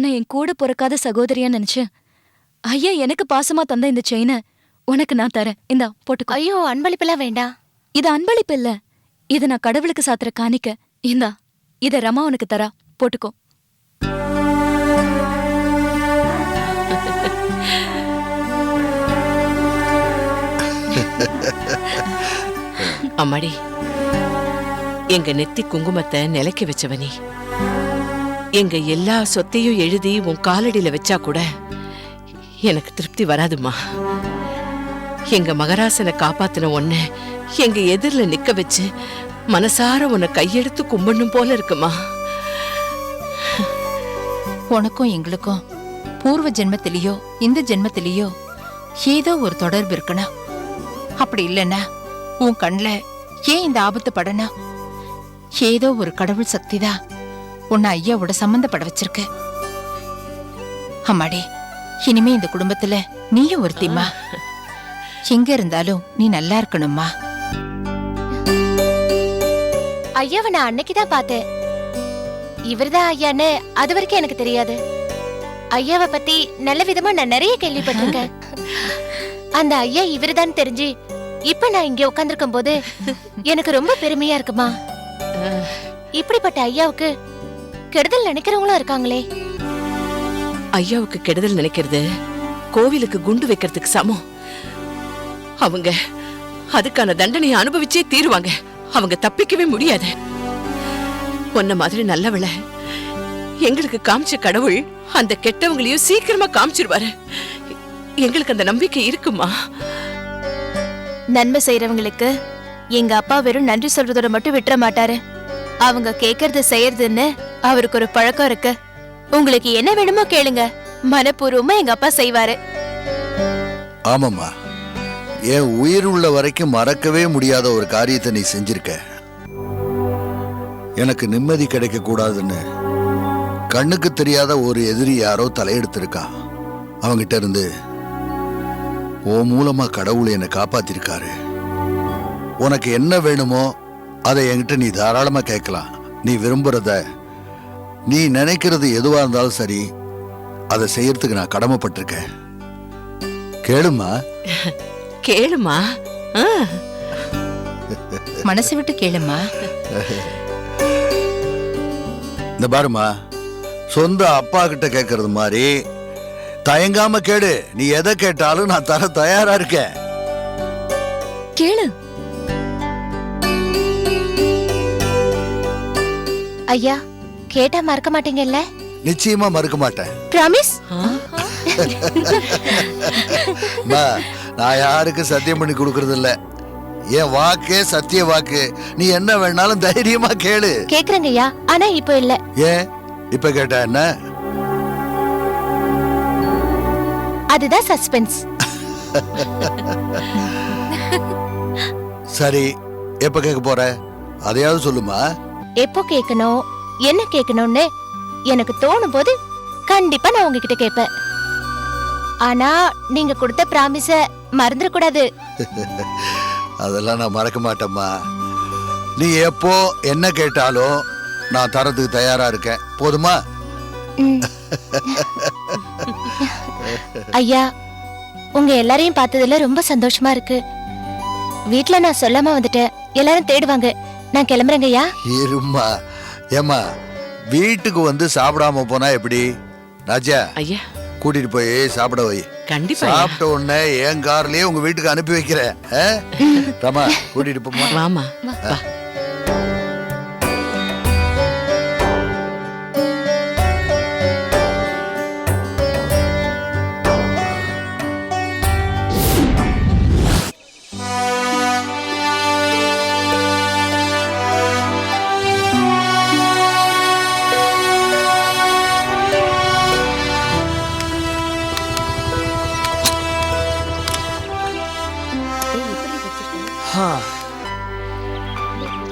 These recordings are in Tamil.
உன்னை என் கூட பிறக்காத சகோதரியா நினைச்சு ஐயா எனக்கு பாசமா தந்த இந்த செயினை உனக்கு நான் தரேன். இந்தா போட்டுக்கோ. ஐயோ, அன்பளிப்பெல்லாம் வேண்டாம். இது அன்பளிப்பு இல்ல, இது நான் கடவுளுக்கு சாத்துற காணிக்க. இந்தா இத ரமா உனக்கு தரா, போட்டுக்கோ. அம்மாடி, எங்க நெத்தி குங்குமத்தை நிலைக்க வச்சவனி, எங்க எல்லா சொத்தையும் எழுதி உன் காலடியில வச்சா கூட எனக்கு திருப்தி வராதுமா. எங்க மகராசனை காப்பாத்தின ஒன்ன எங்க எதிரில நிக்க வச்சு மனசார உன்னை கையெடுத்து கும்பிடணும் போல இருக்குமா. உனக்கும் எங்களுக்கும் பூர்வ ஜென்மத்திலேயோ இந்த ஜென்மத்திலேயோ ஏதோ ஒரு தொடர்பு இருக்கணும். அப்படி இல்லைன்னா உன் கண்ல ஏன் இந்த ஆபத்து படணும்? ஏதோ ஒரு கடவுள் சக்திதான் உன்னை ஐயாவோட சம்பந்தப்பட வச்சிருக்கு. அம்மாடி, இனிமே இந்த குடும்பத்துல நீயும் ஒருத்திம்மா. எங்க இருந்தாலும் நீ நல்லா இருக்கணும்மா. ஐயாவை நான் அன்னைக்குதான் பார்த்தேன். இவர்தான் ஐயான்னு அது வரைக்கும் எனக்கு தெரியாது. ஐயாவை பத்தி நல்ல விதமா நான் நிறைய கேள்விப்பட்டிருக்கேன். அந்த ஐயா இவருதான் தெரிஞ்சு இப்ப நான் இங்க உட்கார்ந்திருக்கும் போது எனக்கு ரொம்ப பெருமையா இருக்குமா. இப்படிப்பட்ட ஐயாவுக்கு கெடுதல் நினைக்கிறவங்களும் இருக்காங்களே. ஐயாவுக்கு கெடுதல் நினைக்கிறது கோவிலுக்கு குண்டு வைக்கிறதுக்கு சமம். அவங்க அதுக்கான தண்டனையை அனுபவிச்சே தீருவாங்க. அவங்க தப்பிக்கவே முடியாது. உன்ன மாதிரி நல்லவள எங்களுக்கு காமிச்ச கடவுள் அந்த கெட்டவங்களையும் சீக்கிரமா காமிச்சிருவாரு. எங்களுக்கு அந்த நம்பிக்கை இருக்குமா. நன்மை செய்யறவங்களுக்கு எங்க அப்பா வெறும் நன்றி சொல்றதோட மட்டும் விட்டுற மாட்டாரு. அவங்க கேக்குறது செய்யறதுன்னு அவருக்கு ஒரு பழக்கம் இருக்கு. உங்களுக்கு என்ன வேணுமோ கேளுங்க, மனப்பூர்வமா எங்க அப்பா செய்வாரு. ஆமாம்மா, என் உயிர் உள்ள வரைக்கும் மறக்கவே முடியாத ஒரு காரியத்தை நீ செஞ்சிருக்க. எனக்கு நிம்மதி கிடைக்க கூடாதுன்னு கண்ணுக்கு தெரியாத ஒரு எதிரி யாரோ தலையெடுத்திருக்கா. அவங்கிட்ட இருந்து ஓ மூலமா கடவுள் என்னை காப்பாத்திருக்காரு. உனக்கு என்ன வேணுமோ அதை என்கிட்ட நீ தாராளமா கேட்கலாம். நீ விரும்புறத, நீ நினைக்கிறது எதுவா இருந்தாலும் சரி, அதை செய்யறதுக்கு நான் கடமைப்பட்டிருக்கேன். கேளுமா. கேளுமா. மனசு விட்டு கேளுமா. இந்த பாருமா, சொந்த அப்பா கிட்ட கேட்கறது மாதிரி தயங்காம கேடு. நீ எதை கேட்டாலும் நான் தர தயாரா இருக்கேன். கேளு. ஐயா, கேட்டா மறக்க மாட்டீங்கல்ல? நிச்சயமா மறுக்க மாட்டேன். பிராமிஸ்? நான் யாருக்கு சத்தியம் பண்ணி கொடுக்கறது இல்ல. என் வாக்கே சத்திய வாக்கு. நீ என்ன வேணாலும் தைரியமா கேளு. கேக்குறேங்க ஐயா, ஆனா இப்ப இல்ல. ஏன் இப்ப கேட்டா என்ன? அதுதான் சஸ்பென்ஸ். சரி, எப்ப கேட்க போற? அதையாவது சொல்லுமா. எப்போ கேட்கணும், என்ன கேட்கணும்னு எனக்கு தோணும் போது கண்டிப்பா நான் உங்ககிட்ட கேட்பேன். ஆனா நீங்க கொடுத்த பிராமிஸ மறந்துடக்கூடாது. அதெல்லாம் நான் மறக்க மாட்டேம்மா. நீ எப்போ என்ன கேட்டாலும் நான் தரதுக்கு தயாரா இருக்கேன். போதுமா? ஐயா, உங்க எல்லாரையும் பார்த்ததுல ரொம்ப சந்தோஷமா இருக்கு. வீட்ல நான் சொல்லாம வந்துட்டேன். எல்லாரும் தேடுவாங்க. நான் கிளம்புறேங்க ஐயா. இருமா. ஏமா, வீட்டுக்கு வந்து சாப்பிடாம போனா எப்படி? ராஜா, ஐயா கூட்டிட்டு போய் சாப்பிட வை. கண்டிப்பா. சாப்பிட்ட உடனே என் கார்லயே உங்க வீட்டுக்கு அனுப்பி வைக்கிறேன். ரமா, கூட்டிட்டு போமா. வாமா வா.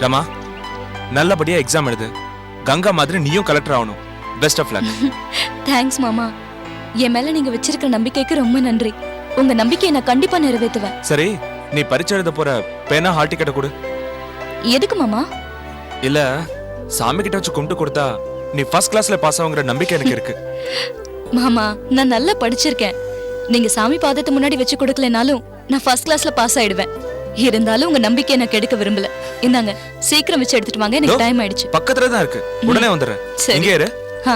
ரமா, நல்லபடியா எக்ஸாம் எழுது. கங்கா மாதிரி நீயும் கலெக்டர் ஆகணும். Best of luck. தேங்க்ஸ் மாமா. என் மேல நீங்க வச்சிருக்கிற நம்பிக்கைக்கு ரொம்ப நன்றி. உங்க நம்பிக்கையை நான் கண்டிப்பா நிறைவேற்றுவேன். சரி, நீ பரீட்சை எழுத போற பேனா ஹால் டிக்கெட்டை கொடு. எதுக்கு மாமா? இல்ல, சாமி கிட்ட வச்சு கும்பிட்டு கொடுத்தா நீ ஃபர்ஸ்ட் கிளாஸ்ல பாஸ் ஆகுங்கிற நம்பிக்கை எனக்கு இருக்கு. மாமா நான் நல்லா படிச்சிருக்கேன். நீங்க சாமி பாதத்தை முன்னாடி வச்சு கொடுக்கலனாலும் நான் ஃபர்ஸ்ட் கிளாஸ்ல பாஸ் ஆயிடுவேன். இருந்தாலும் உங்க நம்பிக்கையை நான் கெடுக்க விரும்பல. இந்தாங்க சீக்கிரம் வச்சு எடுத்துட்டு வாங்க, எனக்கு டைம் ஆயிடுச்சு. பக்கத்துல தான் இருக்கு, உடனே வந்துடுறேன். சரி. இங்கே இரு. ஆ.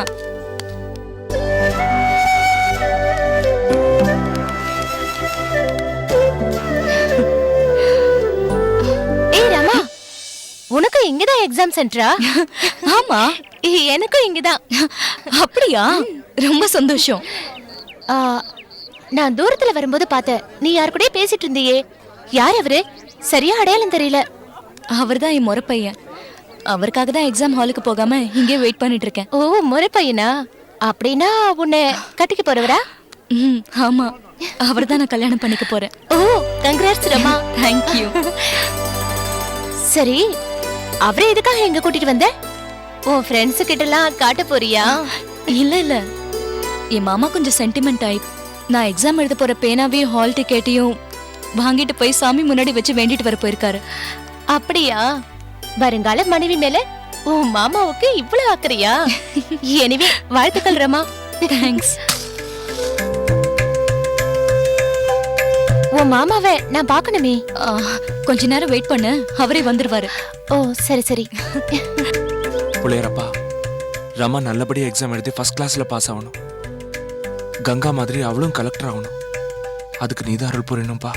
ஏய் ரமா, உனக்கு இங்கதான் எக்ஸாம் சென்டரா? ஆமா, எனக்கும் இங்கதான். அப்படியா? ரொம்ப சந்தோஷம். ஆ, நான் தூரத்துல வரும்போது பார்த்தேன். நீ யார் கூடயே பேசிட்டு இருந்தியே, யார் அவரு? சரியா அடையாளம் தெரியல. அவர்தான் என் முறை பையன். அவருக்காக தான் எக்ஸாம் ஹாலுக்கு போகாம இங்கே வெயிட் பண்ணிட்டு இருக்கேன். ஓ, முறை பையனா? அப்படின்னா உன்னை கட்டிக்க போறவரா? ஆமா, அவர்தான் நான் கல்யாணம் பண்ணிக்க போறேன். ஓ, கங்க்ராட்ஸ் ரமா. தேங்க்யூ. சரி, அவரே எதுக்காக எங்க கூட்டிட்டு வந்த? உன் ஃப்ரெண்ட்ஸ் கிட்ட எல்லாம் காட்ட போறியா? இல்ல இல்ல, என் மாமா கொஞ்சம் சென்டிமெண்ட் டைப். நான் எக்ஸாம் எழுத போற பேனாவையும் ஹால் டிக்கெட்டையும் வாங்கிட்டு போய் சாமி முன்னாடி வச்சு வேண்டிட்டு வர போயிருக்காரு. அப்படியா? வருங்கால மனைவி மேல உன் மாமாவுக்கு இவ்வளவு ஆக்குறியா? எனிவே வாழ்த்துக்கள் ரமா. தேங்க்ஸ். உன் மாமாவை நான் பார்க்கணுமே. கொஞ்ச நேரம் வெயிட் பண்ணு, அவரே வந்துருவாரு. ஓ சரி சரி. புள்ளையரப்பா, ரமா நல்லபடியா எக்ஸாம் எழுதி ஃபர்ஸ்ட் கிளாஸ்ல பாஸ் ஆகணும். கங்கா மாதிரி அவளும் கலெக்டர் ஆகணும். அதுக்கு நீதான் அருள் புரியணும்பா.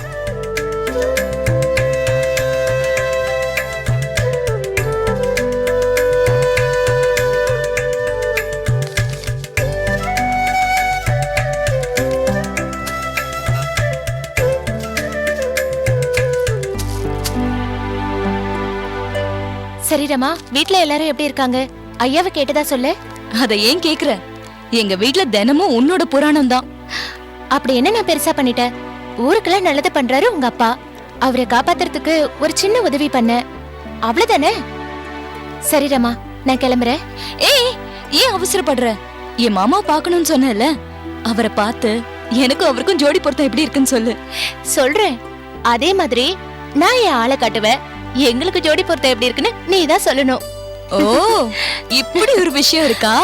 சரி ரமா, வீட்ல எல்லாரும் எப்படி இருக்காங்க? ஐயாவை கேட்டதா சொல்லு. அத ஏன் கேக்குற? எங்க வீட்ல தினமும் உன்னோட புராணம் தான். அப்படி என்ன நான் பெருசா பண்ணிட்டேன்? ஊருக்குலாம் நல்லது பண்றாரு உங்க அப்பா. அவரை காப்பாத்துறதுக்கு ஒரு சின்ன உதவி பண்ண, அவ்வளவுதானே? சரி ரமா, நான் கிளம்புறேன். ஏய், ஏன் அவசரப்படுற? என் மாமா பார்க்கணும்னு சொன்னேன்ல, அவரை பார்த்து எனக்கும் அவருக்கும் ஜோடி பொருத்தம் எப்படி இருக்குன்னு சொல்லு. சொல்றேன். அதே மாதிரி நான் என் ஆளை காட்டுவேன். எங்களுக்கு ஜோடி பொருத்தம் எப்படி இருக்குன்னு நீ தான் சொல்லணும். ஓ, இப்படி ஒரு விஷயம் இருக்கா?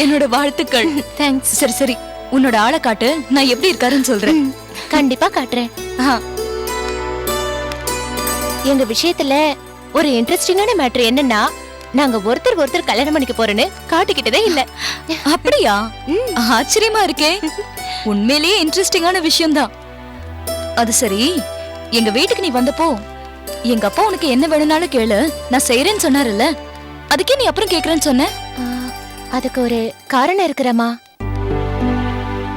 என்னோட வாழ்த்துக்கள். தேங்க்ஸ். சரி சரி, உன்னோட ஆளை காட்டு, நான் எப்படி இருக்காருன்னு சொல்றேன். கண்டிப்பா காட்டுறேன். எங்க விஷயத்துல ஒரு இன்ட்ரெஸ்டிங்கான மேட்டர் என்னன்னா, நாங்க ஒருத்தர் ஒருத்தர் கல்யாணம் பண்ணிக்க போறேன்னு காட்டிக்கிட்டதே இல்ல. அப்படியா? ஆச்சரியமா இருக்கே. உண்மையிலேயே இன்ட்ரெஸ்டிங்கான விஷயம்தான். அது சரி, எங்க வீட்டுக்கு நீ வந்தப்போ எங்க அப்பா உனக்கு என்ன வேணும்னாலும் கேளு, நான் செய்யறேன்னு சொன்னாருல்ல, அதுக்கே நீ அப்புறம் கேக்குறேன்னு சொன்ன? அதுக்கு ஒரு காரணம் இருக்குறமா.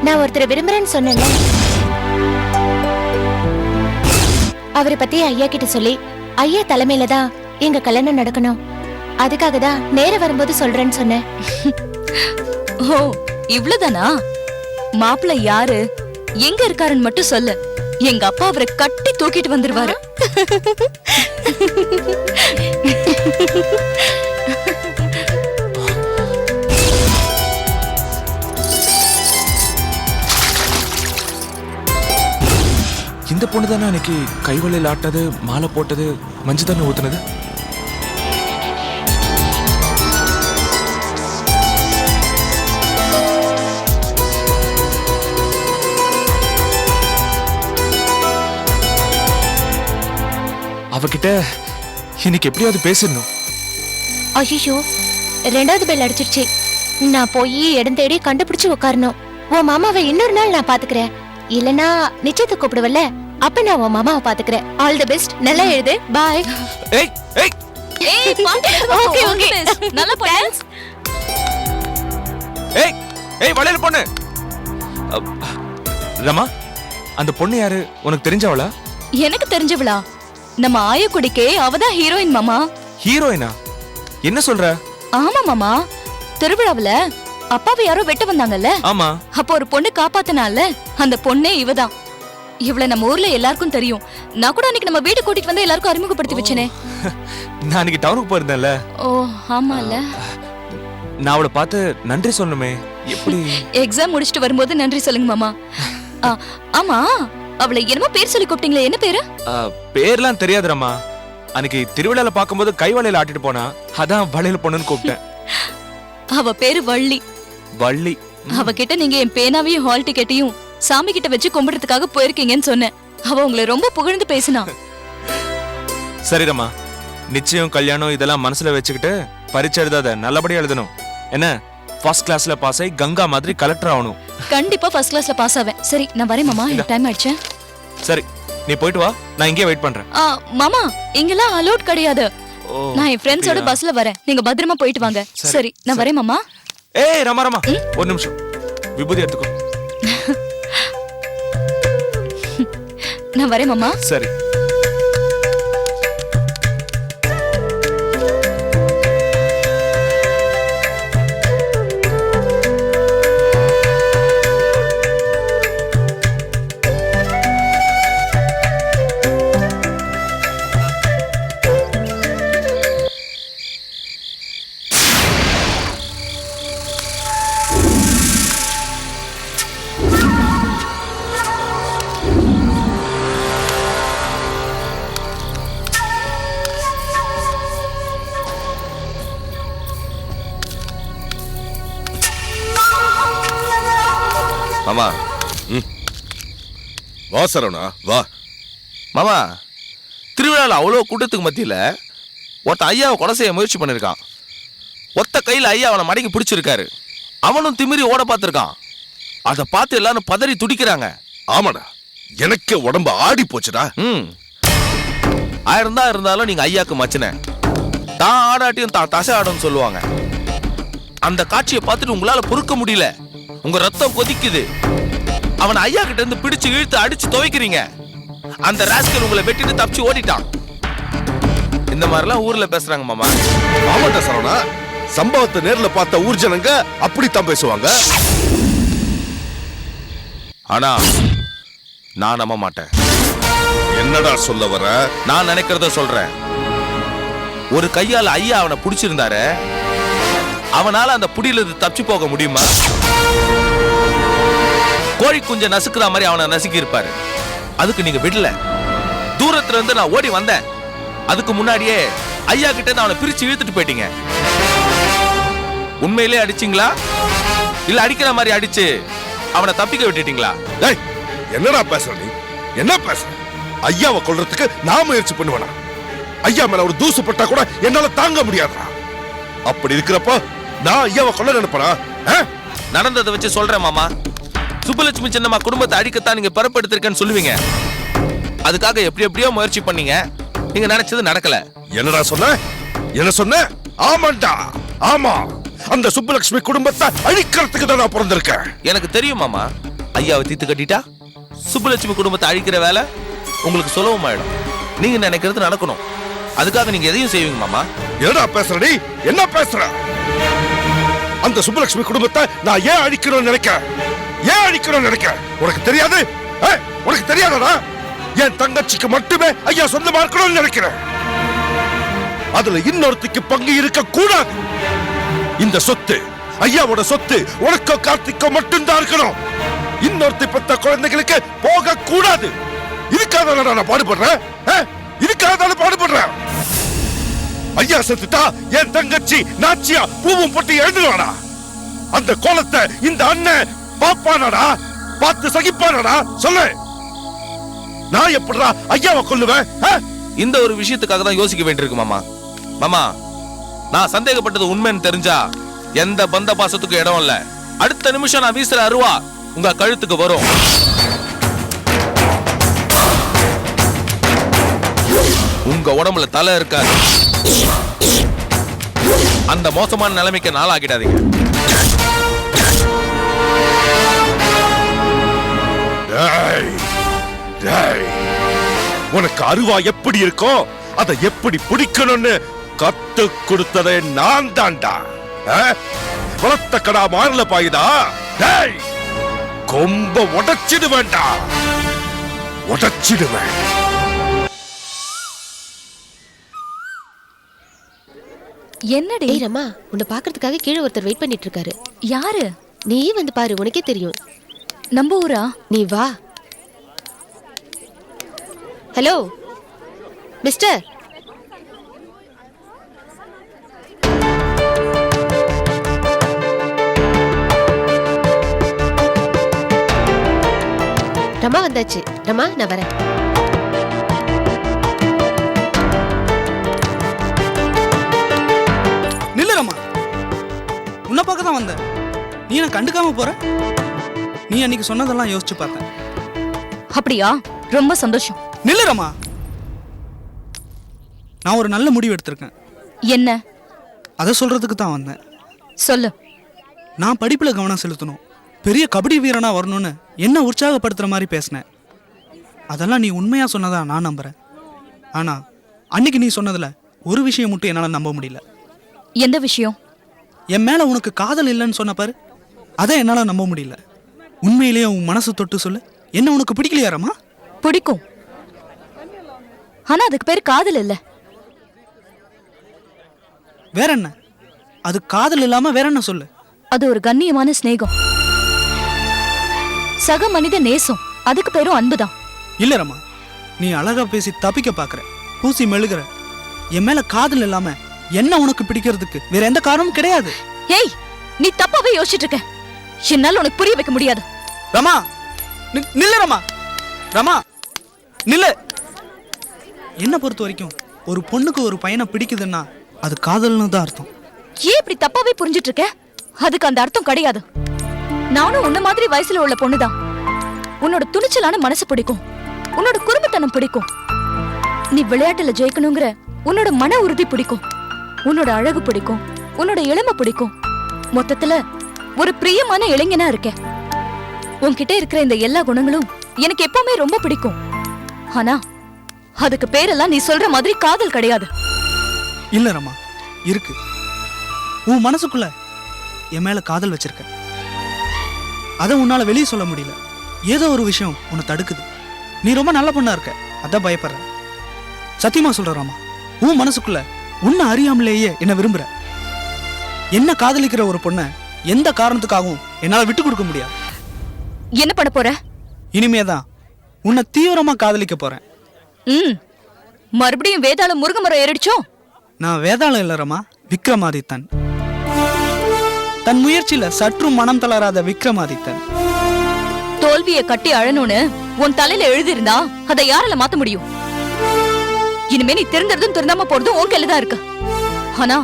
நான் ஒருத்தரை விரும்புறேன்னு சொன்னேன்ல, அவரை பத்தி ஐயா கிட்ட சொல்லி ஐயா தலைமையில தான் எங்க கல்யாணம் நடக்கணும். அதுக்காக தான் நேரம் வரும்போது சொல்றேன்னு சொன்னேன். ஓ, இவ்வளவுதானா? மாப்பிள்ளை யாரு, எங்க இருக்காருன்னு மட்டும் சொல்லு. எங்க அப்பா அவரை கட்டி தூக்கிட்டு வந்துருவாரு. இந்த பொண்ணு தானே அன்னைக்கு கைவளையில் ஆட்டினது, மாலை போட்டது, மஞ்சள் தண்ணி ஊத்துனது? அவகிட்ட இன்னைக்கு எப்படியாவது பேசிடணும். ஐயோ, ரெண்டாவது பெல் அடிச்சிருச்சு. நான் போய் இடம் தேடி கண்டுபிடிச்சு உட்காரணும். உன் மாமாவை இன்னொரு நாள் நான் பாத்துக்கிறேன். இல்லனா நிச்சயத்தை கூப்பிடுவல்ல, அப்ப நான் உன் மாமாவை பாத்துக்கிறேன். All the best. நல்லா எழுது. பாய். ஏய் ஏய் ஏய், ஓகே ஓகே, நல்லா பண்ணு. ஏய் ஏய், வளையல் பொண்ணு. ரமா, அந்த பொண்ணு யாரு? உனக்கு தெரிஞ்சவளா? எனக்கு தெரிஞ்சவளா? நம்ம ஆயக்குடிக்கே அவதான் ஹீரோயின் மாமா. ஹீரோயினா? என்ன சொல்ற? ஆமா மாமா, திருவிழாவுல அப்பாவை யாரோ வெட்ட வந்தாங்கல்ல, ஆமா. அப்போ ஒரு பொண்ணு காப்பாத்தினால, அந்த பொண்ணே இவதான். இவள நம்ம ஊர்ல எல்லாருக்கும் தெரியும். நான் கூட அன்னைக்கு நம்ம வீட்டு கூட்டிட்டு வந்து எல்லாருக்கும் அறிமுகப்படுத்தி வச்சனே. நான் அன்னைக்கு டவுனுக்கு போயிருந்தேன்ல. ஓ ஆமால. நான் அவளை பார்த்து நன்றி சொல்லணுமே, எப்படி? எக்ஸாம் முடிச்சிட்டு வரும்போது நன்றி சொல்லுங்க மாமா. ஆமா, அவளை என்னமோ பேர் சொல்லி கூப்பிட்டீங்களே, என்ன பேரு? பேர்லாம் தெரியாது ரமா. அன்னைக்கு திருவிழால பாக்கும்போது கை வளையல் ஆட்டிட்டு போனா, அதான் வளையல் பொண்ணுன்னு கூப்பிட்டேன். அவ பேரு வள்ளி. வள்ளி. அவகிட்ட நீங்க என் பேனாவையும் ஹால் டிக்கெட்டையும் சாமி கிட்ட வச்சு கும்பிடுறதுக்காக போயிருக்கீங்கன்னு சொன்னேன். அவ உங்களை ரொம்ப புகழ்ந்து பேசினா. சரி ரமா, நிச்சயம் கல்யாணம் இதெல்லாம் மனசுல வச்சுக்கிட்டு பரீட்சை எழுதாத, நல்லபடியா எழுதணும். என்ன, ஃபர்ஸ்ட் கிளாஸ்ல பாஸ் ஆகி கங்கா மாதிரி கலெக்டர் ஆகணும். கண்டிப்பா ஃபர்ஸ்ட் கிளாஸ்ல பாஸ் ஆவேன். சரி நான் வரேன் மாமா, எனக்கு டைம் ஆயிடுச்சு. சரி நீ போயிட்டு வா, நான் இங்கே வெயிட் பண்றேன். மாமா இங்கெல்லாம் அலோட் கிடையாது. ஓ, நான் என் ஃப்ரெண்ட்ஸோட பஸ்ல வரேன். நீங்க பத்திரமா போயிட்டு வாங்க. சரி நான் வரேன் மாமா. ஏய் ரமா ரமா, ஒரு நிமிஷம், விபூதி எடுத்துக்கோ. நான் வரேன் மாமா. சரி. மாமா, வா சரவணா வா. மாமா, திருவிழாவில் அவ்வளோ கூட்டத்துக்கு மத்தியில் ஒருத்த ஐயாவை கொலை செய்ய முயற்சி பண்ணியிருக்கான். ஒத்த கையில் ஐயா அவனை மடக்கி பிடிச்சிருக்காரு. அவனும் திமிரி ஓட பார்த்துருக்கான். அதை பார்த்து எல்லாரும் பதறி துடிக்கிறாங்க. ஆமாடா, எனக்கு உடம்பு ஆடி போச்சுடா. ஆயிரம் தான் இருந்தாலும் நீங்க ஐயாக்கு மச்சின, தான் ஆடாட்டியும் தான் தசை ஆடுன்னு சொல்லுவாங்க. அந்த காட்சியை பார்த்துட்டு உங்களால பொறுக்க முடியல. உங்க ரத்தம் கொதிக்குது. அவன் ஐயா கிட்ட இருந்து பிடிச்சு இழுத்து அடிச்சு துவைக்கிறீங்க. அந்த ராஸ்கல் உங்களை வெட்டிட்டு தப்பிச்சு ஓடிட்டான். இந்த மாதிரிலாம் ஊர்ல பேசுறாங்க மாமா. ஆமாடா சரவணா, சம்பவத்தை நேர்ல பார்த்த ஊர் ஜனங்க அப்படித்தான் பேசுவாங்க. ஆனா நான் நம்ப மாட்டேன். என்னடா சொல்ல வர? நான் நினைக்கிறத சொல்றேன். ஒரு கையால ஐயா அவனை பிடிச்சிருந்தாரு, அவனால அந்த புடியில இருந்து தப்பிச்சு போக முடியுமா? கோழி குஞ்ச நசுக்குற மாதிரி அவனை நசுக்கி இருப்பாரு. அதுக்கு நீங்க விடல. தூரத்துல இருந்து நான் ஓடி வந்தேன். அதுக்கு முன்னாடியே ஐயா கிட்ட இருந்து அவனை பிரிச்சு இழுத்துட்டு போயிட்டீங்க. உண்மையிலே அடிச்சீங்களா இல்ல அடிக்கிற மாதிரி அடிச்சு அவனை தப்பிக்க விட்டுட்டீங்களா? டேய், என்னடா பேசுற நீ? என்ன பேசுற? ஐயாவை கொல்றதுக்கு நான் முயற்சி பண்ணுவேனா? ஐயா மேல ஒரு தூசு பட்டா கூட என்னால தாங்க முடியாதுடா. அப்படி இருக்கிறப்ப நான் ஐயாவை கொல்ல நினைப்பனா? நடந்ததை வச்சு சொல்றேன் மாமா. சுப்புலட்சுமி சின்னம்மா குடும்பத்தை அழிக்கத்தான் நீங்க பிறப்பெடுத்திருக்கேன்னு சொல்லுவீங்க. அதுக்காக எப்படி எப்படியோ முயற்சி பண்ணீங்க. நீங்க நினைச்சது நடக்கல. என்னடா சொன்ன? என்ன சொன்ன? ஆமாண்டா, ஆமா. அந்த சுப்புலட்சுமி குடும்பத்தை அழிக்கிறதுக்கு தான் நான் பிறந்திருக்கேன். எனக்கு தெரியும் மாமா. ஐயாவை தீத்து கட்டிட்டா சுப்புலட்சுமி குடும்பத்தை அழிக்கிற வேலை உங்களுக்கு சுலபமாயிடும். நீங்க நினைக்கிறது நடக்கணும். அதுக்காக நீங்க எதையும் செய்வீங்க மாமா. என்னடா பேசுற நீ? என்ன பேசுற? அந்த சுப்புலட்சுமி குடும்பத்தை நான் ஏன் அழிக்கணும்னு நினைக்கிறேன்? ஏன் அழிக்கணும்னு நினைக்கிறேன்? உனக்கு தெரியாது? உனக்கு தெரியாதடா? என் தங்கச்சிக்கு மட்டுமே ஐயா சொந்தமா இருக்கணும்னு நினைக்கிறேன். அதுல இன்னொருத்திக்கு பங்கு இருக்க கூடாது. இந்த சொத்து ஐயாவோட சொத்து உனக்கோ கார்த்திக்கோ மட்டும்தான் இருக்கணும். இன்னொருத்தி பெத்த குழந்தைகளுக்கு போக கூடாது. இதுக்காக நான் பாடுபடுறேன். இதுக்காக தான் பாடுபடுறேன். ஐயா செத்துட்டா என் தங்கச்சி நாச்சியா பூவும் போட்டு எழுதுவாடா. அந்த கோலத்தை இந்த அண்ணன் பாப்பானாடா? பார்த்து சகிப்பானாடா? சொல்லு. நான் எப்படிடா ஐயாவை கொல்லுவேன்? இந்த ஒரு விஷயத்துக்காக தான் யோசிக்க வேண்டியிருக்கு மாமா. மாமா, நான் சந்தேகப்பட்டது உண்மைன்னு தெரிஞ்சா எந்த பந்த பாசத்துக்கும் இடம் இல்ல. அடுத்த நிமிஷம் நான் வீசுற அருவா உங்க கழுத்துக்கு வரும். உங்க உடம்புல தலை இருக்காது. அந்த மோசமான நிலைமைக்கு நாளாகிடாதீங்க. உனக்கு அருவா எப்படி இருக்கோ அதை எப்படி பிடிக்கணும்னு கத்து கொடுத்ததே நான் தான்டா. வளர்த்த கடா மாறல பாயுதா? கொம்ப உடைச்சிடுவேன்டா, உடைச்சிடுவேன். என்னடி? ஏய் ரமா, உன்னை பாக்குறதுக்காக கீழே ஒருத்தர் வெயிட் பண்ணிட்டு இருக்காரு. யாரு? நீ வந்து பாரு, உனக்கே தெரியும். நம்ம ஊரா? நீ வா. Hello mister. அம்மா வந்தாச்சு. ரமா, நான் வரேன். நில்லுறம்மா, உன்னை பார்க்க தான் வந்தேன். நீ என்ன கண்டுக்காம போற? நீ அன்னைக்கு சொன்னதெல்லாம் யோசிச்சு பார்த்தேன். அப்படியா? ரொம்ப சந்தோஷம். நில்லுறம்மா, நான் ஒரு நல்ல முடிவு எடுத்திருக்கேன். என்ன? அதை சொல்றதுக்கு தான் வந்தேன். சொல்லு. நான் படிப்புல கவனம் செலுத்தணும், பெரிய கபடி வீரனா வரணும்னு என்ன உற்சாகப்படுத்துற மாதிரி பேசினேன். அதெல்லாம் நீ உண்மையா சொன்னதா நான் நம்புறேன். ஆனா அன்னைக்கு நீ சொன்னதுல ஒரு விஷயம் மட்டும் என்னால நம்ப முடியல. எந்த விஷயம்? என் மேல உனக்கு காதல் இல்லைன்னு சொன்ன பாரு, அதை என்னால நம்ப முடியல. உண்மையிலேயே உன் மனசு தொட்டு சொல்லு, என்ன உனக்கு பிடிக்கலையாரம்மா? பிடிக்கும், ஆனா அதுக்கு பேர் காதல் இல்ல. வேற என்ன? அது காதல் இல்லாம வேற என்ன சொல்லு? அது ஒரு கண்ணியமான சிநேகம், சக மனித நேசம். அதுக்கு பேரும் அன்புதான். இல்ல ரமா, நீ அழகா பேசி தப்பிக்க பாக்குற, பூசி மெழுகுற. என் மேல காதல் இல்லாம என்ன உனக்கு பிடிக்கிறதுக்கு வேற எந்த காரணமும் கிடையாது. ஏய், நீ தப்பாவே யோசிச்சுட்டு இருக்க. என்னால உனக்கு புரிய வைக்க முடியாது. ரமா, நில்லு ரமா. ரமா, நில்லு. என்ன பொறுத்த வரைக்கும் ஒரு பொண்ணுக்கு ஒரு பையனை பிடிக்குதுன்னா அது காதல்னு தான் அர்த்தம். ஏன் இப்படி தப்பாவே புரிஞ்சிட்டு இருக்க? அதுக்கு அந்த அர்த்தம் கிடையாது. நானும் உன்ன மாதிரி வயசுல உள்ள பொண்ணுதான். உன்னோட துணிச்சலான மனசு பிடிக்கும், உன்னோட குறும்புத்தனம் பிடிக்கும், நீ விளையாட்டுல ஜெயிக்கணுங்கிற உன்னோட மன உறுதி பிடிக்கும், உன்னோட அழகு பிடிக்கும், உன்னோட இளமை பிடிக்கும். மொத்தத்துல ஒரு பிரியமான இளைஞனா இருக்க. உன்கிட்ட இருக்கிற இந்த எல்லா குணங்களும் எனக்கு எப்பவுமே ரொம்ப பிடிக்கும். ஆனா அதுக்கு பேரெல்லாம் நீ சொல்ற மாதிரி காதல் கிடையாது. இல்ல ரமா, இருக்கு. உன் மனசுக்குள்ள என் மேல காதல் வச்சிருக்க, அதை உன்னால வெளியே சொல்ல முடியல. ஏதோ ஒரு விஷயம் உன்னை தடுக்குது. நீ ரொம்ப நல்ல பொண்ணா இருக்க, அதான் பயப்படுற. சத்தியமா சொல்ற ராமா, உன் மனசுக்குள்ள உன்னை அறியாமலேயே என்ன விரும்புற. என்ன காதலிக்கிற ஒரு பொண்ணை எந்த காரணத்துக்காகவும் என்னால விட்டு கொடுக்க முடியாது. என்ன பண்ண போற? இனிமேதான் உன்னை தீவிரமா காதலிக்க போறேன். மறுபடியும் வேதாளம் முருங்கமரம் ஏறிடுச்சோ? நான் வேதாளம் இல்லறமா, விக்ரமாதித்தன். தன் முயற்சியில சற்றும் மனம் தளராத விக்ரமாதித்தன். தோல்வியை கட்டி அழணும்னு உன் தலையில எழுதிருந்தா அதை யாரால மாத்த முடியும்? இனிமே நீ திருந்தறதும் திருந்தாம போறதும் உன் கையில தான் இருக்கு. ஆனா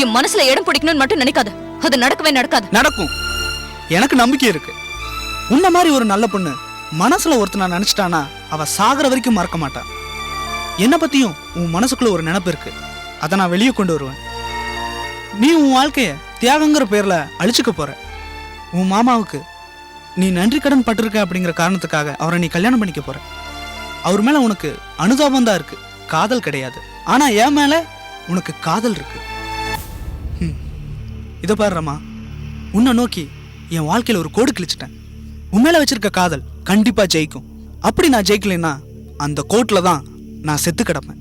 என் மனசுல இடம் பிடிக்கணும்னு மட்டும் நினைக்காத, அது நடக்கவே நடக்காது. நடக்கும், எனக்கு நம்பிக்கை இருக்கு. உன்ன மாதிரி ஒரு நல்ல பொண்ணு மனசுல ஒருத்தனை நினைச்சிட்டானா அவ சாகர வரைக்கும் மறக்க மாட்டான். என்ன பத்தியும் உன் மனசுக்குள்ள ஒரு நினைப்பு இருக்கு, அதை நான் வெளியே கொண்டு வருவேன். நீ உன் வாழ்க்கைய தியாகங்கிற பேர்ல அழிச்சுக்க போற. உன் மாமாவுக்கு நீ நன்றி கடன் பட்டிருக்க அப்படிங்கிற காரணத்துக்காக அவரை நீ கல்யாணம் பண்ணிக்க போற. அவர் மேல உனக்கு அனுதாபம் தான் இருக்கு, காதல் கிடையாது. ஆனா என் மேல உனக்கு காதல் இருக்கு. இதை பாருறமா, உன்னை நோக்கி என் வாழ்க்கையில ஒரு கோடு கிழிச்சிட்டேன். உன் மேல வச்சிருக்க காதல் கண்டிப்பா ஜெயிக்கும். அப்படி நான் ஜெயிக்கலைன்னா அந்த கோர்ட்ல தான் நான் செத்து கிடப்பேன்.